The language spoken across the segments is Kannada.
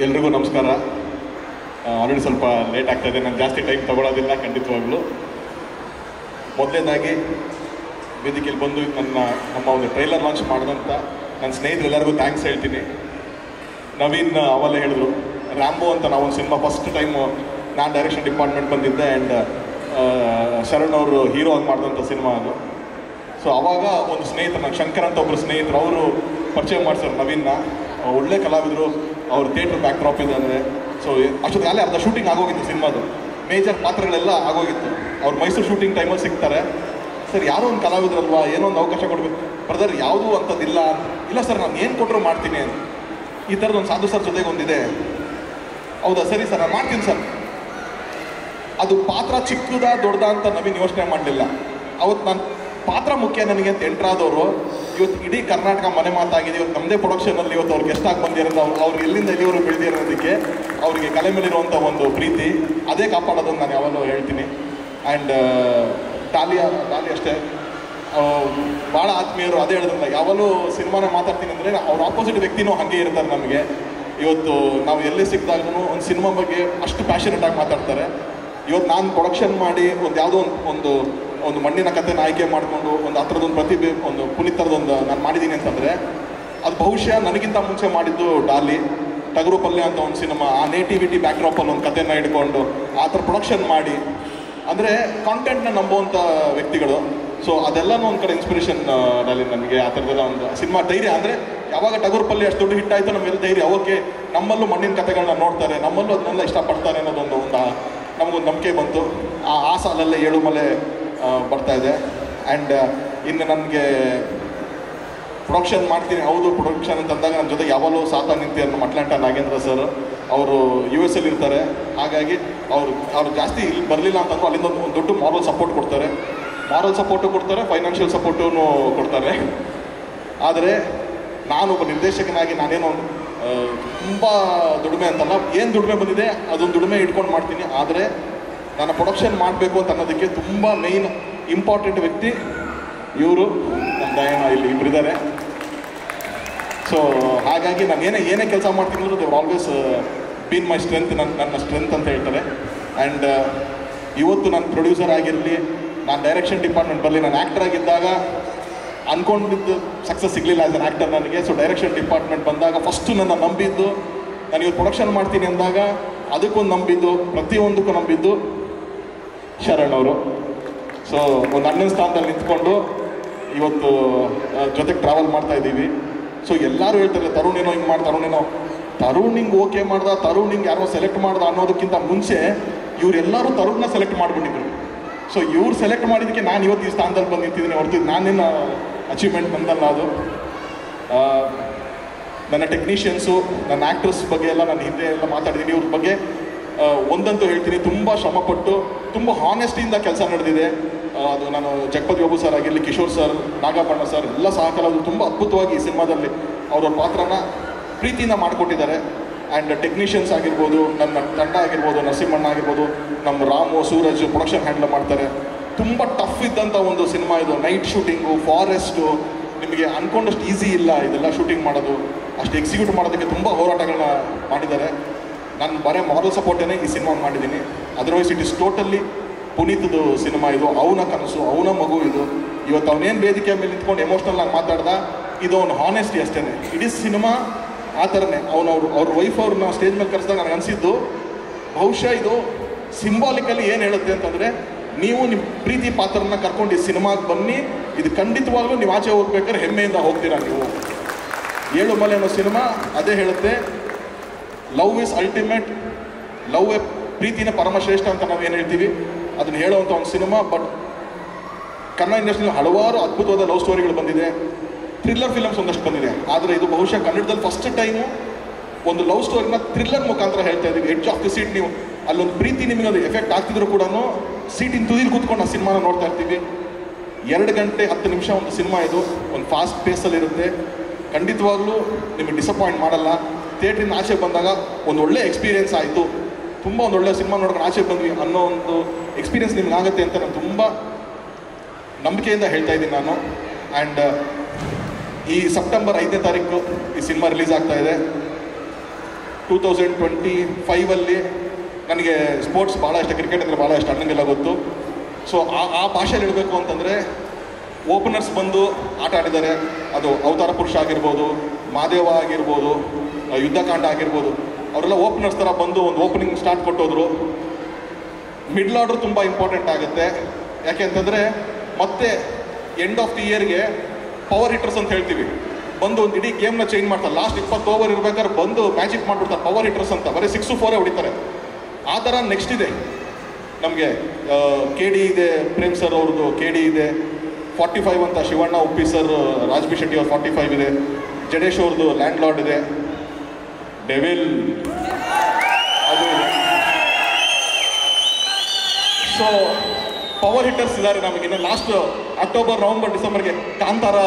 ಎಲ್ರಿಗೂ ನಮಸ್ಕಾರ. ಆಲ್ರೆಡಿ ಸ್ವಲ್ಪ ಲೇಟ್ ಆಗ್ತಾಯಿದೆ, ನಾನು ಜಾಸ್ತಿ ಟೈಮ್ ತೊಗೊಳೋದಿಲ್ಲ ಖಂಡಿತವಾಗ್ಲೂ. ಮೊದಲನೇದಾಗಿ ವೇದಿಕೆಯಲ್ಲಿ ಬಂದು ನಮ್ಮ ಒಂದು ಟ್ರೈಲರ್ ಲಾಂಚ್ ಮಾಡಿದಂಥ ನನ್ನ ಸ್ನೇಹಿತರೆಲ್ಲರಿಗೂ ಥ್ಯಾಂಕ್ಸ್ ಹೇಳ್ತೀನಿ. ನವೀನ್ ಅವಲ್ಲೇ ಹೇಳಿದ್ರು, ರ್ಯಾಂಬೋ ಅಂತ ನಾವೊಂದು ಸಿನಿಮಾ ಫಸ್ಟ್ ಟೈಮು ನಾನು ಡೈರೆಕ್ಷನ್ ಡಿಪಾರ್ಟ್ಮೆಂಟ್ ಬಂದಿದ್ದೆ ಆ್ಯಂಡ್ ಶರಣ್ ಅವರು ಹೀರೋ ಆಗಿ ಮಾಡಿದಂಥ ಸಿನಿಮಾ ಅದು. ಸೊ ಆವಾಗ ಒಂದು ಸ್ನೇಹಿತರು, ನಾನು ಶಂಕರ್ ಅಂತ ಒಬ್ಬರು ಸ್ನೇಹಿತರು, ಅವರು ಪರಿಚಯ ಮಾಡಿಸೋರು ನವೀನ್ನ. ಒಳ್ಳೆ ಕಲಾವಿದರು, ಅವ್ರು ಥಿಯೇಟ್ರ್ ಬ್ಯಾಕ್ ಡ್ರಾಪ್ ಇದ್ದಾರೆ. ಸೊ ಅಷ್ಟೊತ್ತಿಗೆ ಅಲ್ಲೇ ಅರ್ಧ ಶೂಟಿಂಗ್ ಆಗೋಗಿತ್ತು ಸಿನಿಮಾದು, ಮೇಜರ್ ಪಾತ್ರಗಳೆಲ್ಲ ಆಗೋಗಿತ್ತು. ಅವ್ರು ಮೈಸೂರು ಶೂಟಿಂಗ್ ಟೈಮಲ್ಲಿ ಸಿಗ್ತಾರೆ. ಸರ್ ಯಾರೋ ಒಂದು ಕಲಾವಿದ್ರಲ್ವಾ, ಏನೋ ಒಂದು ಅವಕಾಶ ಕೊಡಬೇಕು. ಬ್ರದರ್ ಯಾವುದೂ ಅಂಥದ್ದಿಲ್ಲ. ಇಲ್ಲ ಸರ್, ನಾನು ಏನು ಕೊಟ್ಟರು ಮಾಡ್ತೀನಿ ಅಂತ. ಈ ಥರದ್ದು ಒಂದು ಸಾಧು ಸರ್ ಜೊತೆಗೆ ಒಂದಿದೆ. ಹೌದಾ, ಸರಿ ಸರ್, ನಾನು ಮಾಡ್ತೀನಿ ಸರ್. ಅದು ಪಾತ್ರ ಚಿಕ್ಕದಾ ದೊಡ್ಡದಾ ಅಂತ ನವೀನ್ ಯೋಚನೆ ಮಾಡಲಿಲ್ಲ. ಅವತ್ತು ನಾನು ಪಾತ್ರ ಮುಖ್ಯ ನನಗೆ ಅಂತ ಎಂಟ್ರಾದವರು ಇವತ್ತು ಇಡೀ ಕರ್ನಾಟಕ ಮನೆ ಮಾತಾಗಿದೆ. ಇವತ್ತು ನಮ್ಮದೇ ಪ್ರೊಡಕ್ಷನಲ್ಲಿ ಇವತ್ತು ಅವ್ರಿಗೆ ಎಷ್ಟಾಗಿ ಬಂದಿರೋದು, ಅವ್ರಿಗೆ ಎಲ್ಲಿಂದ ಎಲ್ಲಿಯವರು ಬೆಳೆದಿರೋದಕ್ಕೆ ಅವರಿಗೆ ಕಲೆ ಮೇಲಿರುವಂಥ ಒಂದು ಪ್ರೀತಿ, ಅದೇ ಕಾಪಾಡೋದು ನಾನು ಯಾವಾಗಲೂ ಹೇಳ್ತೀನಿ. ಆ್ಯಂಡ್ ಡಾಲಿ ಅಷ್ಟೇ, ಭಾಳ ಆತ್ಮೀಯರು. ಅದೇ ಹೇಳಿದ್ರಲ್ಲ, ಯಾವಾಗಲೂ ಸಿನಿಮಾನೇ ಮಾತಾಡ್ತೀನಿ ಅಂದರೆ ಅವ್ರ ಆಪೋಸಿಟ್ ವ್ಯಕ್ತಿನೂ ಹಾಗೆ ಇರ್ತಾರೆ ನಮಗೆ. ಇವತ್ತು ನಾವು ಎಲ್ಲೇ ಸಿಕ್ಕಿದಾಗೂ ಒಂದು ಸಿನಿಮಾ ಬಗ್ಗೆ ಅಷ್ಟು ಪ್ಯಾಷನೇಟಾಗಿ ಮಾತಾಡ್ತಾರೆ. ಇವತ್ತು ನಾನು ಪ್ರೊಡಕ್ಷನ್ ಮಾಡಿ ಒಂದು ಯಾವುದೋ ಒಂದು ಮಣ್ಣಿನ ಕಥೆನ ಆಯ್ಕೆ ಮಾಡಿಕೊಂಡು ಒಂದು ಆ ಥರದೊಂದು ಪ್ರತಿಭೆ, ಒಂದು ಪುನೀತ್ ಥರದೊಂದು ನಾನು ಮಾಡಿದ್ದೀನಿ ಅಂತಂದರೆ ಅದು ಬಹುಶಃ ನನಗಿಂತ ಮುಂಚೆ ಮಾಡಿದ್ದು ಡಾಲಿ. ಟಗರು ಪಲ್ಯ ಅಂತ ಒಂದು ಸಿನಿಮಾ, ಆ ನೇಟಿವಿಟಿ ಬ್ಯಾಕ್ಡ್ರಾಪಲ್ಲಿ ಒಂದು ಕಥೆನ ಹಿಡ್ಕೊಂಡು ಆ ಥರ ಪ್ರೊಡಕ್ಷನ್ ಮಾಡಿ, ಅಂದರೆ ಕಾಂಟೆಂಟ್ನ ನಂಬುವಂಥ ವ್ಯಕ್ತಿಗಳು. ಸೊ ಅದೆಲ್ಲನೂ ಒಂದು ಕಡೆ ಇನ್ಸ್ಪಿರೇಷನ್ ಡಾಲಿ ನನಗೆ. ಆ ಥರದ್ದೆಲ್ಲ ಒಂದು ಸಿನಿಮಾ ಧೈರ್ಯ, ಅಂದರೆ ಯಾವಾಗ ಟಗರು ಪಲ್ಯ ಅಷ್ಟು ದೊಡ್ಡ ಹಿಟ್ ಆಯಿತು, ನಮ್ಮೆಲ್ಲ ಧೈರ್ಯ, ಓಕೆ ನಮ್ಮಲ್ಲೂ ಮಣ್ಣಿನ ಕಥೆಗಳನ್ನ ನೋಡ್ತಾರೆ, ನಮ್ಮಲ್ಲೂ ಅದನ್ನೆಲ್ಲ ಇಷ್ಟಪಡ್ತಾರೆ ಅನ್ನೋದೊಂದು ನಮಗೊಂದು ನಂಬಿಕೆ ಬಂತು. ಆ ಸಾಲಲ್ಲೇ ಏಳುಮಲೆ ಬರ್ತಾಯಿದೆ. ಆ್ಯಂಡ್ ಇನ್ನು ನನಗೆ ಪ್ರೊಡಕ್ಷನ್ ಮಾಡ್ತೀನಿ, ಹೌದು ಪ್ರೊಡಕ್ಷನ್ ಅಂತಂದಾಗ ನನ್ನ ಜೊತೆ ಯಾವಾಗಲೂ ಸಾಥ ನಿಂತಿರೋ ನಮ್ಮ ಅಟ್ಲಾಂಟಾ ನಾಗೇಂದ್ರ ಸರ್, ಅವರು US ಅಲ್ಲಿ ಇರ್ತಾರೆ. ಹಾಗಾಗಿ ಅವರು ಜಾಸ್ತಿ ಇಲ್ಲಿ ಬರಲಿಲ್ಲ ಅಂತಂದ್ರು ಅಲ್ಲಿಂದ ಒಂದು ದೊಡ್ಡ ಮಾರಲ್ ಸಪೋರ್ಟ್ ಕೊಡ್ತಾರೆ, ಫೈನಾನ್ಷಿಯಲ್ ಸಪೋರ್ಟೂ ಕೊಡ್ತಾರೆ. ಆದರೆ ನಾನೊಬ್ಬ ನಿರ್ದೇಶಕನಾಗಿ ನಾನೇನೋ ತುಂಬ ದುಡಿಮೆ ಅಂತಲ್ಲ, ಏನು ದುಡಿಮೆ ಬಂದಿದೆ ಅದೊಂದು ದುಡಿಮೆ ಇಟ್ಕೊಂಡು ಮಾಡ್ತೀನಿ. ಆದರೆ ನಾನು ಪ್ರೊಡಕ್ಷನ್ ಮಾಡಬೇಕು ಅಂತ ಅನ್ನೋದಕ್ಕೆ ತುಂಬ ಮೇಯ್ನ್ ಇಂಪಾರ್ಟೆಂಟ್ ವ್ಯಕ್ತಿ ಇವರು, ನಮ್ಮ ದಯನ ಇಲ್ಲಿ ಇಬ್ಬರಿದ್ದಾರೆ. ಸೊ ಹಾಗಾಗಿ ನಾನು ಏನೇ ಕೆಲಸ ಮಾಡ್ತೀನಿ ಅಂದರೂ they always been my strength, ನನ್ನ ಸ್ಟ್ರೆಂತ್ ಅಂತ ಹೇಳ್ತಾರೆ. ಆ್ಯಂಡ್ ಇವತ್ತು ನಾನು ಪ್ರೊಡ್ಯೂಸರ್ ಆಗಿರಲಿ, ನಾನು ಡೈರೆಕ್ಷನ್ ಡಿಪಾರ್ಟ್ಮೆಂಟ್ ಬರಲಿ, ನಾನು ಆ್ಯಕ್ಟರ್ ಆಗಿದ್ದಾಗ ಅಂದ್ಕೊಂಡಿದ್ದು ಸಕ್ಸಸ್ ಸಿಗಲಿಲ್ಲ ಆ್ಯಸ್ ಅನ್ ಆ್ಯಕ್ಟರ್ ನನಗೆ. ಸೊ ಡೈರೆಕ್ಷನ್ ಡಿಪಾರ್ಟ್ಮೆಂಟ್ ಬಂದಾಗ ಫಸ್ಟು ನನ್ನ ನಂಬಿದ್ದು, ನಾನು ಇವತ್ತು ಪ್ರೊಡಕ್ಷನ್ ಮಾಡ್ತೀನಿ ಅಂದಾಗ ಅದಕ್ಕೊಂದು ನಂಬಿದ್ದು, ಪ್ರತಿಯೊಂದಕ್ಕೂ ನಂಬಿದ್ದು ಶರಣ್ ಅವರು. ಸೊ ಒಂದು ಅಣ್ಣನ ಸ್ಥಾನದಲ್ಲಿ ನಿಂತ್ಕೊಂಡು ಇವತ್ತು ಜೊತೆಗೆ ಟ್ರಾವೆಲ್ ಮಾಡ್ತಾ ಇದ್ದೀವಿ. ಸೊ ಎಲ್ಲರೂ ಹೇಳ್ತಾರೆ ತರುಣೇನೋ ಹಿಂಗೆ ಮಾಡಿ, ತರುಣ್ ಹಿಂಗೆ ಓಕೆ ಮಾಡ್ದ, ತರುಣ್ ಹಿಂಗೆ ಯಾರೋ ಸೆಲೆಕ್ಟ್ ಮಾಡ್ದ ಅನ್ನೋದಕ್ಕಿಂತ ಮುಂಚೆ ಇವರೆಲ್ಲರೂ ತರುಣ್ನ ಸೆಲೆಕ್ಟ್ ಮಾಡಿಬಿಟ್ಟಿದ್ರು. ಸೊ ಇವ್ರು ಸೆಲೆಕ್ಟ್ ಮಾಡಿದ್ದಕ್ಕೆ ನಾನು ಇವತ್ತು ಈ ಸ್ಥಾನದಲ್ಲಿ ಬಂದು ನಿಂತಿದ್ದೀನಿ ಹೊರತು ನಾನೇನು ಅಚೀವ್ಮೆಂಟ್ ಬಂದಲ್ಲ ಅದು. ನನ್ನ ಟೆಕ್ನಿಷಿಯನ್ಸು, ನನ್ನ ಆ್ಯಕ್ಟರ್ಸ್ ಬಗ್ಗೆ ಎಲ್ಲ ನಾನು ಹಿಂದೆ ಎಲ್ಲ ಮಾತಾಡಿದ್ದೀನಿ. ಇವ್ರ ಬಗ್ಗೆ ಒಂದಂತೂ ಹೇಳ್ತೀನಿ, ತುಂಬ ಶ್ರಮಪಟ್ಟು ತುಂಬ ಹಾನೆಸ್ಟಿಯಿಂದ ಕೆಲಸ ನಡೆದಿದೆ. ಅದು ನಾನು ಜಗಪತಿ ಬಾಬು ಸರ್ ಆಗಿರಲಿ, ಕಿಶೋರ್ ಸರ್, ನಾಗಬಣ್ಣ ಸರ್ ಎಲ್ಲ ಸಹಕಾರಗಳು ತುಂಬ ಅದ್ಭುತವಾಗಿ ಈ ಸಿನಿಮಾದಲ್ಲಿ ಅವ್ರವ್ರ ಪಾತ್ರನ ಪ್ರೀತಿಯಿಂದ ಮಾಡಿಕೊಟ್ಟಿದ್ದಾರೆ. ಆ್ಯಂಡ್ ಟೆಕ್ನಿಷಿಯನ್ಸ್ ಆಗಿರ್ಬೋದು, ನನ್ನ ತಂಡ ಆಗಿರ್ಬೋದು, ನರಸಿಂಹಣ್ಣ ಆಗಿರ್ಬೋದು, ನಮ್ಮ ರಾಮು, ಸೂರಜ್ ಪ್ರೊಡಕ್ಷನ್ ಹ್ಯಾಂಡಲ್ ಮಾಡ್ತಾರೆ. ತುಂಬ ಟಫ್ ಇದ್ದಂಥ ಒಂದು ಸಿನಿಮಾ ಇದು. ನೈಟ್ ಶೂಟಿಂಗು, ಫಾರೆಸ್ಟು, ನಿಮಗೆ ಅಂದ್ಕೊಂಡಷ್ಟು ಈಸಿ ಇಲ್ಲ ಇದೆಲ್ಲ ಶೂಟಿಂಗ್ ಮಾಡೋದು. ಅಷ್ಟು ಎಕ್ಸಿಕ್ಯೂಟ್ ಮಾಡೋದಕ್ಕೆ ತುಂಬ ಹೋರಾಟಗಳನ್ನ ಮಾಡಿದ್ದಾರೆ. ನಾನು ಬರೀ ಮಾರಲ್ ಸಪೋರ್ಟೇ ಈ ಸಿನಿಮಾ ಮಾಡಿದ್ದೀನಿ. ಅದರ್ವೈಸ್ ಇಟ್ ಇಸ್ ಟೋಟಲಿ ಪುನೀತ್ದು ಸಿನಿಮಾ ಇದು. ಅವನ ಕನಸು, ಅವನ ಮಗು ಇದು. ಇವತ್ತು ಅವನೇನು ವೇದಿಕೆ ಮೇಲೆ ನಿಂತ್ಕೊಂಡು ಎಮೋಷ್ನಲ್ ಆಗಿ ಮಾತಾಡ್ದ, ಇದು ಅವನ ಹಾನೆಸ್ಟಿ ಅಷ್ಟೇ. ಇಡೀ ಸಿನಿಮಾ ಆ ಥರನೇ. ಅವ್ರ ವೈಫ್ ಅವ್ರನ್ನ ಸ್ಟೇಜ್ ಮೇಲೆ ಕರೆಸಿದಾಗ ನನಗೆ ಅನಿಸಿದ್ದು, ಬಹುಶಃ ಇದು ಸಿಂಬಾಲಿಕಲಿ ಏನು ಹೇಳುತ್ತೆ ಅಂತಂದರೆ, ನೀವು ನಿಮ್ಮ ಪ್ರೀತಿ ಪಾತ್ರನ ಕರ್ಕೊಂಡು ಈ ಸಿನಿಮಾಗೆ ಬನ್ನಿ, ಇದು ಖಂಡಿತವಾಗ್ಲೂ ನೀವು ಆಚೆ ಹೋಗ್ಬೇಕಾದ್ರೆ ಹೆಮ್ಮೆಯಿಂದ ಹೋಗ್ತೀರಾ ನೀವು. ಏಳುಮಲೆ ಅನ್ನೋ ಸಿನಿಮಾ ಅದೇ ಹೇಳುತ್ತೆ, ಲವ್ ಇಸ್ ಅಲ್ಟಿಮೇಟ್, ಲವ್ ಪ್ರೀತಿನ ಪರಮಶ್ರೇಷ್ಠ ಅಂತ ನಾವು ಏನು ಹೇಳ್ತೀವಿ, ಅದನ್ನು ಹೇಳುವಂಥ ಒಂದು ಸಿನಿಮಾ. ಬಟ್ ಕನ್ನಡ ಇಂಡಸ್ಟ್ರಿಯಲ್ಲಿ ಹಲವಾರು ಅದ್ಭುತವಾದ ಲವ್ ಸ್ಟೋರಿಗಳು ಬಂದಿದೆ, ಥ್ರಿಲ್ಲರ್ ಫಿಲಮ್ಸ್ ಒಂದಷ್ಟು ಬಂದಿದೆ. ಆದರೆ ಇದು ಬಹುಶಃ ಕನ್ನಡದಲ್ಲಿ ಫಸ್ಟ್ ಟೈಮು ಒಂದು ಲವ್ ಸ್ಟೋರಿನ ಥ್ರಿಲ್ಲರ್ ಮುಖಾಂತರ ಹೇಳ್ತಾ ಇದ್ದೀವಿ. ಎಡ್ಜ್ ಆಫ್ ದಿ ಸೀಟ್, ನೀವು ಅಲ್ಲೊಂದು ಪ್ರೀತಿ ನಿಮಗೆ ಅದು ಎಫೆಕ್ಟ್ ಆಗ್ತಿದ್ರು ಕೂಡ ಸೀಟಿನ ತುದಿಲಿ ಕೂತ್ಕೊಂಡು ಆ ಸಿನಿಮಾನ ನೋಡ್ತಾ ಇರ್ತೀವಿ. 2 ಗಂಟೆ 10 ನಿಮಿಷ ಒಂದು ಸಿನಿಮಾ ಇದು. ಒಂದು ಫಾಸ್ಟ್ ಪೇಸಲ್ಲಿರುತ್ತೆ. ಖಂಡಿತವಾಗ್ಲೂ ನಿಮಗೆ ಡಿಸಪಾಯಿಂಟ್ ಮಾಡಲ್ಲ. ಥಿಯೇಟ್ರಿಂದ ಆಚೆ ಬಂದಾಗ ಒಂದು ಒಳ್ಳೆ ಎಕ್ಸ್ಪೀರಿಯೆನ್ಸ್ ಆಯಿತು, ತುಂಬ ಒಂದು ಒಳ್ಳೆ ಸಿನಿಮಾ ನೋಡ್ಕೊಂಡು ಆಚೆ ಬಂದ್ವಿ ಅನ್ನೋ ಒಂದು ಎಕ್ಸ್ಪೀರಿಯೆನ್ಸ್ ನಿಮ್ಗೆ ಆಗುತ್ತೆ ಅಂತ ನಾನು ತುಂಬ ನಂಬಿಕೆಯಿಂದ ಹೇಳ್ತಾ ಇದ್ದೀನಿ ನಾನು. ಆ್ಯಂಡ್ ಈ ಸೆಪ್ಟೆಂಬರ್ 5ನೇ ತಾರೀಕು ಈ ಸಿನಿಮಾ ರಿಲೀಸ್ ಆಗ್ತಾ ಇದೆ. 2025 ನನಗೆ ಸ್ಪೋರ್ಟ್ಸ್ ಭಾಳ ಇಷ್ಟ, ಕ್ರಿಕೆಟ್ ಅಂದರೆ ಭಾಳ ಇಷ್ಟ, ಅಣ್ಣಂಗೆಲ್ಲ ಗೊತ್ತು. ಸೊ ಆ ಭಾಷೆಯಲ್ಲಿ ಹೇಳಬೇಕು ಅಂತಂದರೆ ಓಪನರ್ಸ್ ಬಂದು ಆಟ ಆಡಿದ್ದಾರೆ. ಅದು ಅವತಾರ ಪುರುಷ ಆಗಿರ್ಬೋದು, ಮಾದೇವ ಆಗಿರ್ಬೋದು, ಯುದ್ಧಕಾಂಡ ಆಗಿರ್ಬೋದು, ಅವರೆಲ್ಲ ಓಪನರ್ಸ್ ಥರ ಬಂದು ಒಂದು ಓಪನಿಂಗ್ ಸ್ಟಾರ್ಟ್ ಕೊಟ್ಟೋದ್ರು. ಮಿಡ್ಲ್ ಆರ್ಡ್ರ್ ತುಂಬ ಇಂಪಾರ್ಟೆಂಟ್ ಆಗುತ್ತೆ. ಯಾಕೆ ಅಂತಂದರೆ ಮತ್ತೆ ಎಂಡ್ ಆಫ್ ದಿ ಇಯರ್ಗೆ ಪವರ್ ಹಿಟರ್ಸ್ ಅಂತ ಹೇಳ್ತೀವಿ, ಬಂದು ಒಂದು ಇಡೀ ಗೇಮ್ನ ಚೇಂಜ್ ಮಾಡ್ತಾರೆ. ಲಾಸ್ಟ್ 20 ಓವರ್ ಇರ್ಬೇಕಾದ್ರೆ ಬಂದು ಮ್ಯಾಜಿಕ್ ಮಾಡಿಬಿಡ್ತಾರೆ ಪವರ್ ಹಿಟರ್ಸ್ ಅಂತ, ಬರೀ 6-4 ಹೊಡಿತಾರೆ. ಆ ಥರ ನೆಕ್ಸ್ಟ್ ಇದೆ ನಮಗೆ. KD ಇದೆ, ಪ್ರೇಮ್ ಸರ್ ಅವ್ರದ್ದು KD ಇದೆ. 45 ಅಂತ ಶಿವಣ್ಣ ಉಪ್ಪಿ ಸರ್, ರಾಜ್ ಬಿ ಶೆಟ್ಟಿ ಅವ್ರ 45 ಇದೆ. ಜಡೇಶ್ ಅವ್ರದ್ದು ಲ್ಯಾಂಡ್ ಲಾರ್ಡ್ ಇದೆ. ಡೆವಿಲ್ ಅದು ಇದೆ. ಸೊ ಪವರ್ ಹಿಟ್ಟರ್ಸ್ ಇದ್ದಾರೆ ನಮಗಿನ್ನು. ಲಾಸ್ಟ್ ಅಕ್ಟೋಬರ್, ನವಂಬರ್, ಡಿಸೆಂಬರ್ಗೆ ಕಾಂತಾರ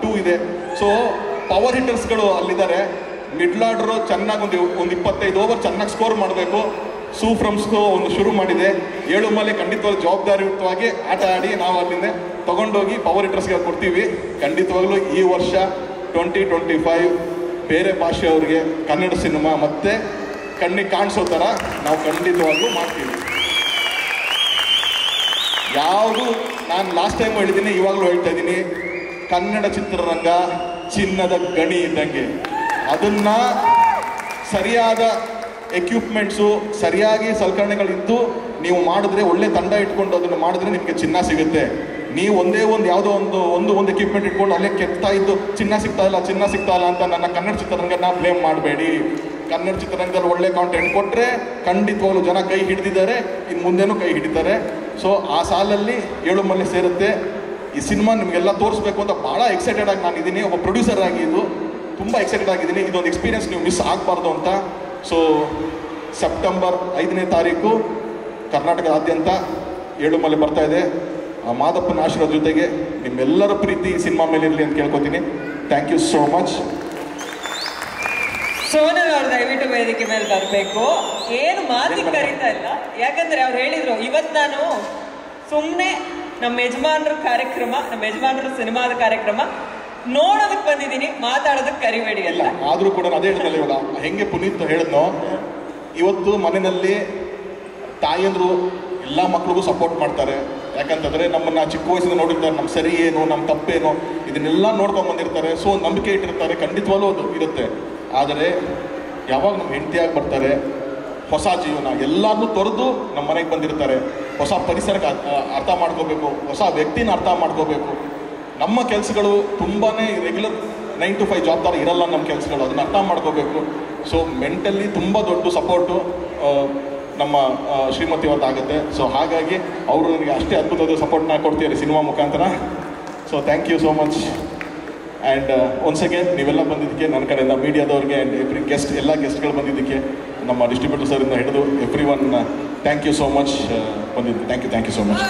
2 ಇದೆ. ಸೊ ಪವರ್ ಹಿಟ್ಟರ್ಸ್ಗಳು ಅಲ್ಲಿದ್ದಾರೆ. ಮಿಡ್ಲ್ ಆರ್ಡ್ರು ಚೆನ್ನಾಗಿ ಒಂದು 25 ಓವರ್ ಚೆನ್ನಾಗಿ ಸ್ಕೋರ್ ಮಾಡಬೇಕು. ಸೂಫ್ರಮ್ಸ್ಗೂ ಒಂದು ಶುರು ಮಾಡಿದೆ. 7 ಮೇಲೆ ಖಂಡಿತವಾಗ್ಲೂ ಜವಾಬ್ದಾರಿಯುತವಾಗಿ ಆಟ ಆಡಿ ನಾವು ಅಲ್ಲಿಂದ ತೊಗೊಂಡೋಗಿ ಪವರ್ ಹಿಟರ್ಸ್ಗೆ ಕೊಡ್ತೀವಿ. ಖಂಡಿತವಾಗ್ಲೂ ಈ ವರ್ಷ 2025 ಬೇರೆ ಭಾಷೆಯವ್ರಿಗೆ ಕನ್ನಡ ಸಿನಿಮಾ ಮತ್ತೆ ಕಣ್ಣಿಗೆ ಕಾಣಿಸೋ ಥರ ನಾವು ಖಂಡಿತವಾಗ್ಲೂ ಮಾಡ್ತೀವಿ. ಯಾವುದು ನಾನು ಲಾಸ್ಟ್ ಟೈಮ್ ಹೇಳಿದ್ದೀನಿ, ಇವಾಗಲೂ ಹೇಳ್ತಾ ಇದ್ದೀನಿ, ಕನ್ನಡ ಚಿತ್ರರಂಗ ಚಿನ್ನದ ಗಣಿ ಇದ್ದಂಗೆ. ಅದನ್ನು ಸರಿಯಾದ ಎಕ್ವಿಪ್ಮೆಂಟ್ಸು, ಸರಿಯಾಗಿ ಸಲಕರಣೆಗಳಿದ್ದು ನೀವು ಮಾಡಿದ್ರೆ, ಒಳ್ಳೆ ತಂಡ ಇಟ್ಕೊಂಡು ಅದನ್ನು ಮಾಡಿದ್ರೆ ನಿಮಗೆ ಚಿನ್ನ ಸಿಗುತ್ತೆ. ನೀವು ಒಂದೇ ಯಾವುದೋ ಒಂದು ಎಕ್ವಿಪ್ಮೆಂಟ್ ಇಟ್ಕೊಂಡು ಅಲ್ಲೇ ಕೆತ್ತಾ ಇದ್ದು ಚಿನ್ನ ಸಿಗ್ತಾ ಇಲ್ಲ ಅಂತ ನನ್ನ ಕನ್ನಡ ಚಿತ್ರರಂಗನ ಬ್ಲೇಮ್ ಮಾಡಬೇಡಿ. ಕನ್ನಡ ಚಿತ್ರರಂಗದಲ್ಲಿ ಒಳ್ಳೆ ಕಾಂಟೆಂಟ್ ಕೊಟ್ಟರೆ ಖಂಡಿತವಾಗ್ಲೂ ಜನ ಕೈ ಹಿಡಿದಿದ್ದಾರೆ, ಇನ್ನು ಮುಂದೆನೂ ಕೈ ಹಿಡಿತಾರೆ. ಸೊ ಆ ಸಾಲಲ್ಲಿ 7 ಮಲೆ ಸೇರುತ್ತೆ. ಈ ಸಿನಿಮಾ ನಿಮಗೆಲ್ಲ ತೋರಿಸ್ಬೇಕು ಅಂತ ಭಾಳ ಎಕ್ಸೈಟೆಡ್ ಆಗಿ ನಾನಿದ್ದೀನಿ. ಒಬ್ಬ ಪ್ರೊಡ್ಯೂಸರ್ ಆಗಿ ಇದು ತುಂಬ ಎಕ್ಸೈಟೆಡ್ ಆಗಿದ್ದೀನಿ. ಇದೊಂದು ಎಕ್ಸ್ಪೀರಿಯನ್ಸ್ ನೀವು ಮಿಸ್ ಆಗಬಾರ್ದು ಅಂತ. ಸೊ ಸೆಪ್ಟೆಂಬರ್ 5ನೇ ತಾರೀಕು ಕರ್ನಾಟಕದಾದ್ಯಂತ 7 ಮಲೆ ಬರ್ತಾ ಇದೆ. ಮಾದಪ್ಪನ ಆಶೀರ್ವಾದ ಜೊತೆಗೆ ನಿಮ್ಮೆಲ್ಲರ ಪ್ರೀತಿ ಈ ಸಿನಿಮಾ ಮೇಲೆ ಇರಲಿ ಅಂತ ಕೇಳ್ಕೊತೀನಿ. Thank you so much. Sonal ಅವ್ರು ದಯವಿಟ್ಟು ವೇದಿಕೆ ಮೇಲೆ ಬರಬೇಕು. ಏನು ಮಾತಿಗೆ ಕರೀತಾ ಇಲ್ಲ, ಯಾಕಂದ್ರೆ ಅವ್ರು ಹೇಳಿದ್ರು ಇವತ್ತು ನಾನು ಸುಮ್ಮನೆ ನಮ್ಮ ಯಜಮಾನ್ರ ಕಾರ್ಯಕ್ರಮ, ನಮ್ಮ ಯಜಮಾನ್ರ ಸಿನಿಮಾದ ಕಾರ್ಯಕ್ರಮ ನೋಡೋದಕ್ಕೆ ಬಂದಿದ್ದೀನಿ, ಮಾತಾಡೋದಕ್ಕೆ ಕರಿಬೇಡಿ ಅಲ್ಲ. ಆದರೂ ಕೂಡ ಅದೇ ಹೇಳ್ತಲ್ಲ, ಇವಾಗ ಹೆಂಗೆ ಪುನೀತ್ ಹೇಳಿದ್ನೋ, ಇವತ್ತು ಮನೆಯಲ್ಲಿ ತಾಯಿಯಂದ್ರು ಎಲ್ಲ ಮಕ್ಳಿಗೂ ಸಪೋರ್ಟ್ ಮಾಡ್ತಾರೆ. ಯಾಕಂತಂದರೆ ನಮ್ಮನ್ನು ಚಿಕ್ಕ ವಯಸ್ಸಿಂದ ನೋಡಿರ್ತಾರೆ, ನಮ್ಮ ಸರಿ ಏನು, ನಮ್ಮ ತಪ್ಪೇನು, ಇದನ್ನೆಲ್ಲ ನೋಡ್ಕೊಂಡು ಬಂದಿರ್ತಾರೆ. ಸೊ ನಂಬಿಕೆ ಇಟ್ಟಿರ್ತಾರೆ, ಖಂಡಿತವಾಗ್ಲೂ ಅದು ಇರುತ್ತೆ. ಆದರೆ ಯಾವಾಗ ನಮ್ಮ ಹೆಂಡತಿಯಾಗಿ ಬರ್ತಾರೆ, ಹೊಸ ಜೀವನ ಎಲ್ಲಾನು ತೊರೆದು ನಮ್ಮ ಮನೆಗೆ ಬಂದಿರ್ತಾರೆ. ಹೊಸ ಪರಿಸರಕ್ಕೆ ಅರ್ಥ ಮಾಡ್ಕೋಬೇಕು, ಹೊಸ ವ್ಯಕ್ತಿನ ಅರ್ಥ ಮಾಡ್ಕೋಬೇಕು. ನಮ್ಮ ಕೆಲಸಗಳು ತುಂಬಾ ರೆಗ್ಯುಲರ್ 9 to 5 ಜಾಬ್ ಥರ ಇರಲ್ಲ ನಮ್ಮ ಕೆಲಸಗಳು, ಅದನ್ನ ಅರ್ಥ ಮಾಡ್ಕೋಬೇಕು. ಸೊ ಮೆಂಟಲಿ ತುಂಬ ದೊಡ್ಡ ಸಪೋರ್ಟು ನಮ್ಮ ಶ್ರೀಮತಿ ಅವ್ರದ್ದಾಗುತ್ತೆ. ಸೊ ಹಾಗಾಗಿ ಅವರು ನನಗೆ ಅಷ್ಟೇ ಅದ್ಭುತವಾದ ಸಪೋರ್ಟ್ನ ಕೊಡ್ತೀರಿ ಸಿನಿಮಾ ಮುಖಾಂತರ. So thank you so much. And once again ನೀವೆಲ್ಲ ಬಂದಿದ್ದಕ್ಕೆ ನನ್ನ ಕಡೆಯಿಂದ, ಮೀಡಿಯಾದವ್ರಿಗೆ ಆ್ಯಂಡ್ ಎವ್ರಿ ಗೆಸ್ಟ್, ಎಲ್ಲ ಗೆಸ್ಟ್ಗಳು ಬಂದಿದ್ದಕ್ಕೆ, ನಮ್ಮ ಡಿಸ್ಟ್ರಿಬ್ಯೂಟರ್ ಸರಿಂದ ಹಿಡಿದು everyone thank you so much ಬಂದಿದ್ದು. Thank you so much.